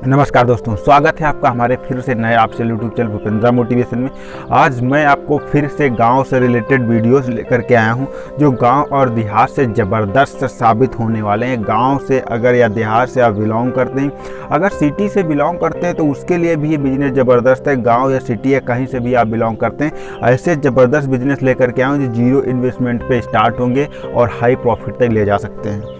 नमस्कार दोस्तों, स्वागत है आपका हमारे फिर से नए आपसे यूट्यूब चैनल भूपेंद्रा मोटिवेशन में। आज मैं आपको फिर से गांव से रिलेटेड वीडियोस लेकर के आया हूं जो गांव और देहात से ज़बरदस्त साबित होने वाले हैं। गांव से अगर या देहात से आप बिलोंग करते हैं, अगर सिटी से बिलोंग करते हैं तो उसके लिए भी ये बिजनेस ज़बरदस्त है। गाँव या सिटी या कहीं से भी आप बिलोंग करते हैं, ऐसे ज़बरदस्त बिजनेस लेकर के आए हूँ जो जीरो इन्वेस्टमेंट पर स्टार्ट होंगे और हाई प्रॉफिट तक ले जा सकते हैं।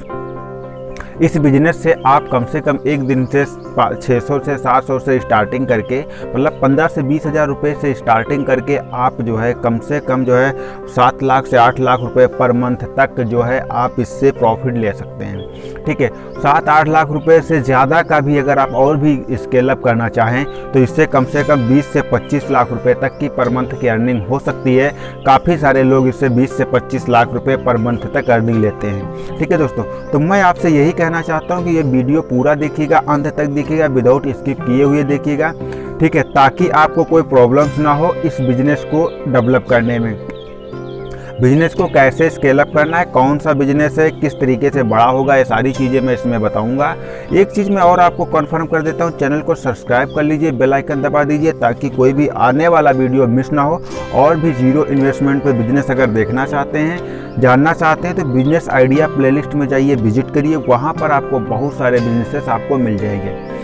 इस बिज़नेस से आप कम से कम एक दिन से 600 से 700 से स्टार्टिंग करके, मतलब 15 से 20 हज़ार रुपये से स्टार्टिंग करके आप जो है कम से कम जो है 7 लाख से 8 लाख रुपए पर मंथ तक जो है आप इससे प्रॉफिट ले सकते हैं। ठीक है, 7-8 लाख रुपए से ज़्यादा का भी अगर आप और भी स्केल अप करना चाहें तो इससे कम से कम 20 से 25 लाख रुपए तक की पर मंथ की अर्निंग हो सकती है। काफ़ी सारे लोग इससे 20 से 25 लाख रुपए पर मंथ तक अर्निंग लेते हैं। ठीक है दोस्तों, तो मैं आपसे यही कहना चाहता हूं कि ये वीडियो पूरा देखिएगा, अंत तक देखिएगा, विदाउट स्किप किए हुए देखिएगा। ठीक है, ताकि आपको कोई प्रॉब्लम्स ना हो इस बिजनेस को डेवलप करने में। बिजनेस को कैसे स्केल अप करना है, कौन सा बिजनेस है, किस तरीके से बड़ा होगा, ये सारी चीज़ें मैं इसमें बताऊंगा। एक चीज़ मैं और आपको कंफर्म कर देता हूं, चैनल को सब्सक्राइब कर लीजिए, बेल आइकन दबा दीजिए ताकि कोई भी आने वाला वीडियो मिस ना हो। और भी जीरो इन्वेस्टमेंट पे बिजनेस अगर देखना चाहते हैं, जानना चाहते हैं तो बिजनेस आइडिया प्लेलिस्ट में जाइए, विजिट करिए, वहाँ पर आपको बहुत सारे बिजनेसेस आपको मिल जाएंगे।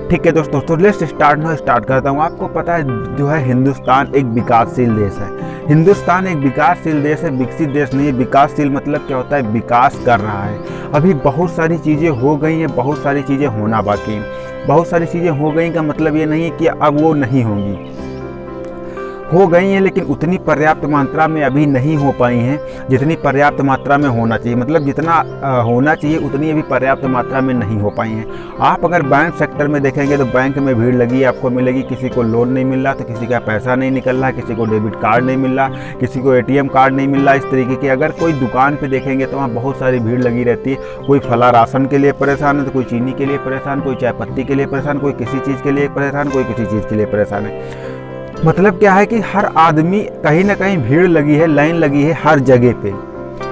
ठीक है दोस्तों, तो लेट्स स्टार्ट करता हूँ। आपको पता है जो है हिंदुस्तान एक विकासशील देश है। हिंदुस्तान एक विकासशील देश है, विकसित देश नहीं है। विकासशील मतलब क्या होता है, विकास कर रहा है। अभी बहुत सारी चीज़ें हो गई हैं, बहुत सारी चीज़ें होना बाकी हैं। बहुत सारी चीज़ें हो गई का मतलब ये नहीं है कि अब वो नहीं होंगी, हो गई हैं, लेकिन उतनी पर्याप्त मात्रा में अभी नहीं हो पाई हैं जितनी पर्याप्त मात्रा में होना चाहिए। मतलब जितना होना चाहिए उतनी अभी पर्याप्त मात्रा में नहीं हो पाई हैं। आप अगर बैंक सेक्टर में देखेंगे तो बैंक में भीड़ लगी आपको मिलेगी। किसी को लोन नहीं मिल रहा तो किसी का पैसा नहीं निकल रहा, किसी को डेबिट कार्ड नहीं मिल रहा, किसी को ATM कार्ड नहीं मिल रहा। इस तरीके की अगर कोई दुकान पर देखेंगे तो वहाँ बहुत सारी भीड़ लगी रहती है। कोई फला राशन के लिए परेशान है तो कोई चीनी के लिए परेशान, कोई चाय पत्ती के लिए परेशान, कोई किसी चीज़ के लिए परेशान, कोई किसी चीज़ के लिए परेशान है। मतलब क्या है कि हर आदमी कहीं ना कहीं भीड़ लगी है, लाइन लगी है हर जगह पे।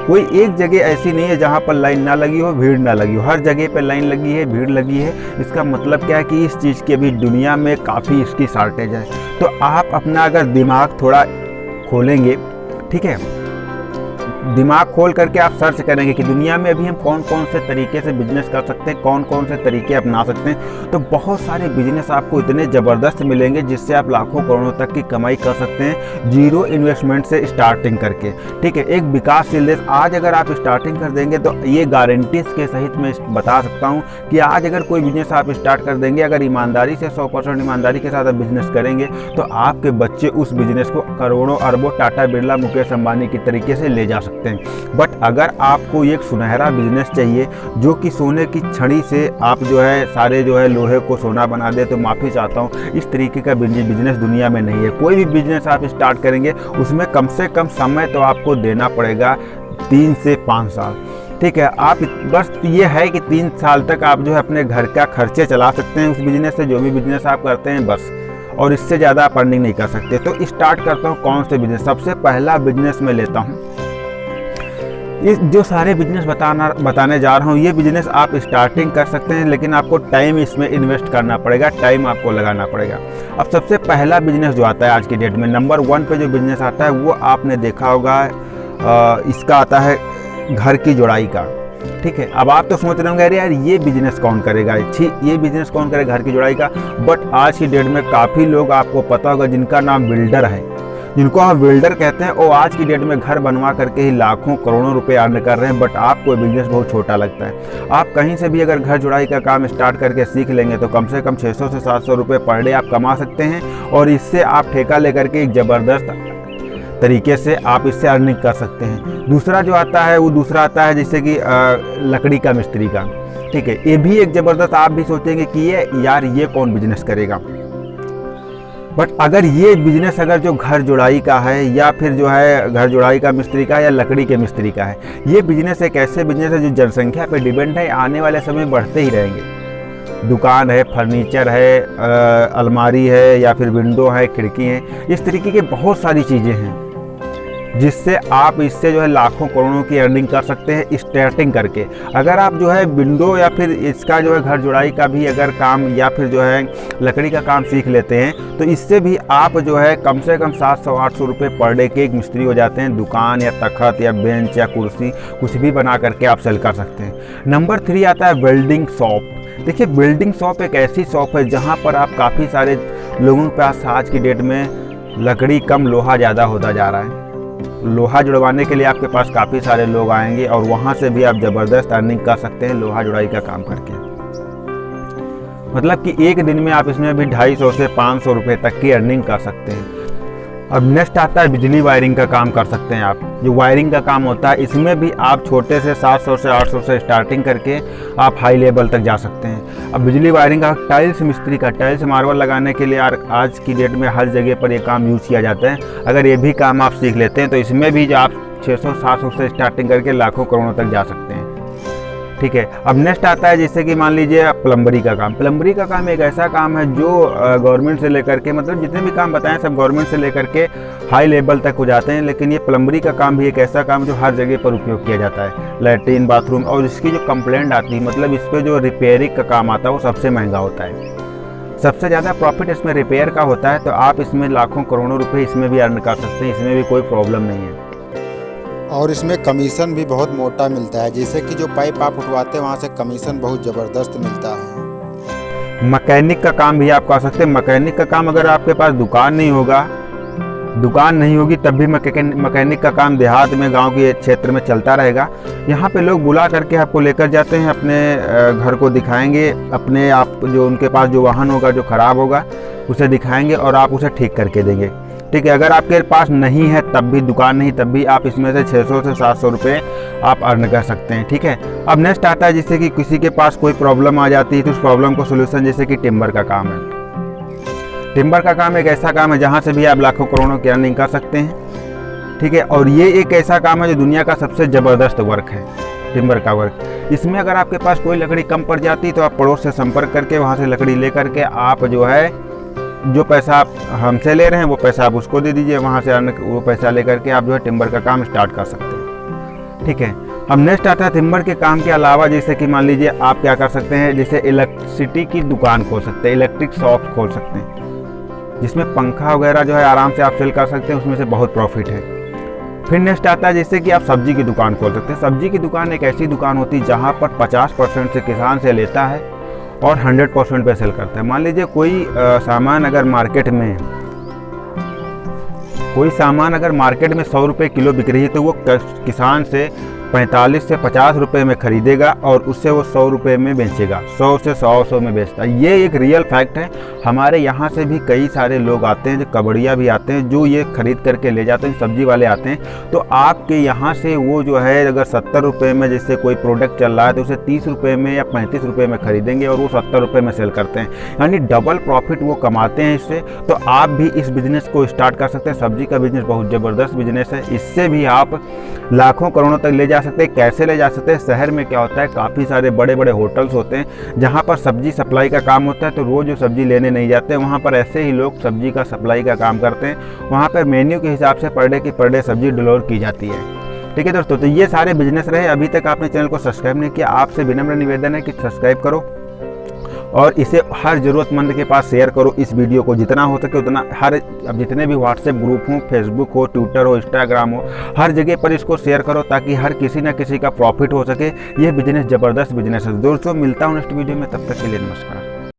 कोई एक जगह ऐसी नहीं है जहाँ पर लाइन ना लगी हो, भीड़ ना लगी हो। हर जगह पे लाइन लगी है, भीड़ लगी है। इसका मतलब क्या है कि इस चीज़ की अभी दुनिया में काफ़ी इसकी शॉर्टेज है। तो आप अपना अगर दिमाग थोड़ा खोलेंगे, ठीक है, दिमाग खोल करके आप सर्च करेंगे कि दुनिया में अभी हम कौन कौन से तरीके से बिजनेस कर सकते हैं, कौन कौन से तरीके अपना सकते हैं, तो बहुत सारे बिजनेस आपको इतने ज़बरदस्त मिलेंगे जिससे आप लाखों करोड़ों तक की कमाई कर सकते हैं जीरो इन्वेस्टमेंट से स्टार्टिंग करके। ठीक है, एक विकासशील देश। आज अगर आप स्टार्टिंग कर देंगे तो ये गारंटीज के सहित मैं बता सकता हूँ कि आज अगर कोई बिजनेस आप स्टार्ट कर देंगे, अगर ईमानदारी से 100% ईमानदारी के साथ आप बिजनेस करेंगे तो आपके बच्चे उस बिजनेस को करोड़ों अरबों टाटा बिरला मुकेश अंबानी की तरीके से ले जा सकते हैं। बट अगर आपको एक सुनहरा बिजनेस चाहिए जो कि सोने की छड़ी से आप जो है सारे जो है लोहे को सोना बना दे, तो माफ़ी चाहता हूँ, इस तरीके का बिजनेस दुनिया में नहीं है। कोई भी बिजनेस आप स्टार्ट करेंगे उसमें कम से कम समय तो आपको देना पड़ेगा 3 से 5 साल। ठीक है, आप बस ये है कि 3 साल तक आप जो है अपने घर का खर्चे चला सकते हैं उस बिजनेस से, जो भी बिजनेस आप करते हैं बस, और इससे ज़्यादा आप अर्निंग नहीं कर सकते। तो स्टार्ट करता हूँ कौन से बिजनेस। सबसे पहला बिजनेस मैं लेता हूँ, इस जो सारे बिजनेस बताने जा रहा हूँ, ये बिजनेस आप स्टार्टिंग कर सकते हैं, लेकिन आपको टाइम इसमें इन्वेस्ट करना पड़ेगा, टाइम आपको लगाना पड़ेगा। अब सबसे पहला बिजनेस जो आता है आज की डेट में नंबर 1 पे जो बिजनेस आता है वो आपने देखा होगा, इसका आता है घर की जुड़ाई का। ठीक है, अब आप तो सोच रहे होंगे अरे यार ये बिजनेस कौन करेगा, ये बिजनेस कौन करेगा घर की जुड़ाई का। बट आज की डेट में काफ़ी लोग आपको पता होगा जिनका नाम बिल्डर है, जिनको हम बिल्डर कहते हैं, वो आज की डेट में घर बनवा करके ही लाखों करोड़ों रुपए अर्न कर रहे हैं। बट आपको बिजनेस बहुत छोटा लगता है। आप कहीं से भी अगर घर जुड़ाई का काम स्टार्ट करके सीख लेंगे तो कम से कम 600 से 700 रुपये पर डे आप कमा सकते हैं, और इससे आप ठेका लेकर के एक ज़बरदस्त तरीके से आप इससे अर्निंग कर सकते हैं। दूसरा जो आता है वो आता है जैसे कि लकड़ी का मिस्त्री का। ठीक है, ये भी एक ज़बरदस्त, आप भी सोचेंगे कि ये कौन बिजनेस करेगा। बट अगर ये बिजनेस अगर जो घर जुड़ाई का है, या फिर जो है घर जुड़ाई का मिस्त्री का, या लकड़ी के मिस्त्री का है, ये बिजनेस एक ऐसे बिजनेस है जो जनसंख्या पे डिपेंड है, आने वाले समय बढ़ते ही रहेंगे। दुकान है, फर्नीचर है, अलमारी है, या फिर विंडो है, खिड़की है, इस तरीके की बहुत सारी चीज़ें हैं। जिससे आप इससे जो है लाखों करोड़ों की अर्निंग कर सकते हैं स्टार्टिंग करके। अगर आप जो है विंडो या फिर इसका जो है घर जुड़ाई का भी अगर काम या फिर जो है लकड़ी का काम सीख लेते हैं तो इससे भी आप जो है कम से कम 700-800 रुपये पर डे के एक मिस्त्री हो जाते हैं। दुकान या तखत या बेंच या कुर्सी कुछ भी बना करके आप सेल कर सकते हैं। नंबर 3 आता है वेल्डिंग शॉप। देखिए, वेल्डिंग शॉप एक ऐसी शॉप है जहाँ पर आप काफ़ी सारे लोगों के पास आज की डेट में लकड़ी कम लोहा ज़्यादा होता जा रहा है। लोहा जुड़वाने के लिए आपके पास काफ़ी सारे लोग आएंगे और वहाँ से भी आप ज़बरदस्त अर्निंग कर सकते हैं लोहा जुड़ाई का काम करके। मतलब कि एक दिन में आप इसमें भी 250 से 500 रुपये तक की अर्निंग कर सकते हैं। अब नेक्स्ट आता है बिजली वायरिंग का काम कर सकते हैं आप। जो वायरिंग का काम होता है इसमें भी आप छोटे से 700 से 800 से स्टार्टिंग करके आप हाई लेवल तक जा सकते हैं। अब बिजली वायरिंग का टाइल्स मिस्त्री का टाइल्स मार्बल लगाने के लिए आज की डेट में हर जगह पर ये काम यूज़ किया जाता है। अगर ये भी काम आप सीख लेते हैं तो इसमें भी जो आप 600-700 से स्टार्टिंग करके लाखों करोड़ों तक जा सकते हैं। ठीक है, अब नेक्स्ट आता है जैसे कि मान लीजिए प्लम्बरी का काम। प्लम्बरी का काम एक ऐसा काम है जो गवर्नमेंट से लेकर के मतलब जितने भी काम बताएं सब गवर्नमेंट से लेकर के हाई लेवल तक हो जाते हैं। लेकिन ये प्लम्बरी का काम भी एक ऐसा काम जो हर जगह पर उपयोग किया जाता है, लैट्रीन बाथरूम। और इसकी जो कंप्लेंट आती है मतलब इस पर जो रिपेयरिंग का काम आता है वो सबसे महंगा होता है। सबसे ज़्यादा प्रॉफिट इसमें रिपेयर का होता है। तो आप इसमें लाखों करोड़ों रुपये इसमें भी अर्न कर सकते हैं, इसमें भी कोई प्रॉब्लम नहीं है। और इसमें कमीशन भी बहुत मोटा मिलता है। जैसे कि जो पाइप आप उठवाते हैं वहाँ से कमीशन बहुत ज़बरदस्त मिलता है। मैकेनिक का काम भी आप कर सकते हैं। मैकेनिक का काम अगर आपके पास दुकान नहीं होगी तब भी मैकेनिक का काम देहात में गांव के क्षेत्र में चलता रहेगा। यहाँ पे लोग बुला करके आपको लेकर जाते हैं, अपने घर को दिखाएंगे, अपने आप जो उनके पास जो वाहन होगा जो ख़राब होगा उसे दिखाएंगे और आप उसे ठीक करके देंगे। ठीक है, अगर आपके पास नहीं है तब भी दुकान नहीं तब भी आप इसमें से 600 से 700 रुपये आप अर्न कर सकते हैं। ठीक है, अब नेक्स्ट आता है जैसे कि किसी के पास कोई प्रॉब्लम आ जाती है तो उस प्रॉब्लम को सोल्यूशन जैसे कि टिम्बर का काम है। टिम्बर का काम एक ऐसा काम है जहाँ से भी आप लाखों करोड़ों की अर्निंग कर सकते हैं। ठीक है, और ये एक ऐसा काम है जो दुनिया का सबसे ज़बरदस्त वर्क है, टिम्बर का वर्क। इसमें अगर आपके पास कोई लकड़ी कम पड़ जाती है तो आप पड़ोस से संपर्क करके वहाँ से लकड़ी ले करके आप जो है जो पैसा आप हमसे ले रहे हैं वो पैसा आप उसको दे दीजिए, वहाँ से वो पैसा लेकर के आप जो है टिम्बर का काम स्टार्ट कर सकते हैं। ठीक है, अब नेक्स्ट आता है टिम्बर के काम के अलावा जैसे कि मान लीजिए आप क्या कर सकते हैं, जैसे इलेक्ट्रिसिटी की दुकान खोल सकते हैं, इलेक्ट्रिक शॉप खोल सकते हैं जिसमें पंखा वगैरह जो है आराम से आप सेल कर सकते हैं, उसमें से बहुत प्रॉफिट है। फिर नेक्स्ट आता है जैसे कि आप सब्जी की दुकान खोल सकते हैं। सब्जी की दुकान एक ऐसी दुकान होती है जहाँ पर 50% से किसान से लेता है और 100% पे सेल करता है। मान लीजिए कोई सामान अगर मार्केट में 100 रुपये किलो बिक रही है तो वो किसान से 45 से 50 रुपये में खरीदेगा और उससे वो 100 रुपये में बेचेगा, 100 से 100 में बेचता है। ये एक रियल फैक्ट है। हमारे यहाँ से भी कई सारे लोग आते हैं, जो कबड़िया भी आते हैं, जो ये खरीद करके ले जाते हैं, सब्जी वाले आते हैं। तो आपके यहाँ से वो जो है अगर 70 रुपये में जैसे कोई प्रोडक्ट चल रहा है तो उसे 30 रुपये में या 35 रुपये में खरीदेंगे और वो 70 रुपये में सेल करते हैं, यानी डबल प्रॉफिट वो कमाते हैं इससे। तो आप भी इस बिज़नेस को स्टार्ट कर सकते हैं। सब्जी का बिज़नेस बहुत ज़बरदस्त बिज़नेस है, इससे भी आप लाखों करोड़ों तक ले जा सकते हैं। कैसे ले जा सकते हैं, शहर में क्या होता है काफ़ी सारे बड़े बड़े होटल्स होते हैं जहाँ पर सब्जी सप्लाई का काम होता है। तो रोज़ जो सब्जी लेने नहीं जाते हैं वहाँ पर ऐसे ही लोग सब्जी का सप्लाई का काम करते हैं। वहाँ पर मेन्यू के हिसाब से पर डे सब्जी डिलीवर की जाती है। ठीक है दोस्तों, तो ये सारे बिजनेस रहे। अभी तक आपने चैनल को सब्सक्राइब नहीं किया, आपसे विनम्र निवेदन है कि सब्सक्राइब करो और इसे हर ज़रूरतमंद के पास शेयर करो। इस वीडियो को जितना हो सके उतना अब जितने भी व्हाट्सएप ग्रुप हो, फेसबुक हो, ट्विटर हो, इंस्टाग्राम हो, हर जगह पर इसको शेयर करो ताकि हर किसी न किसी का प्रॉफिट हो सके। ये बिजनेस ज़बरदस्त बिजनेस है दोस्तों। मिलता हूँ नेक्स्ट वीडियो में, तब तक के लिए नमस्कार।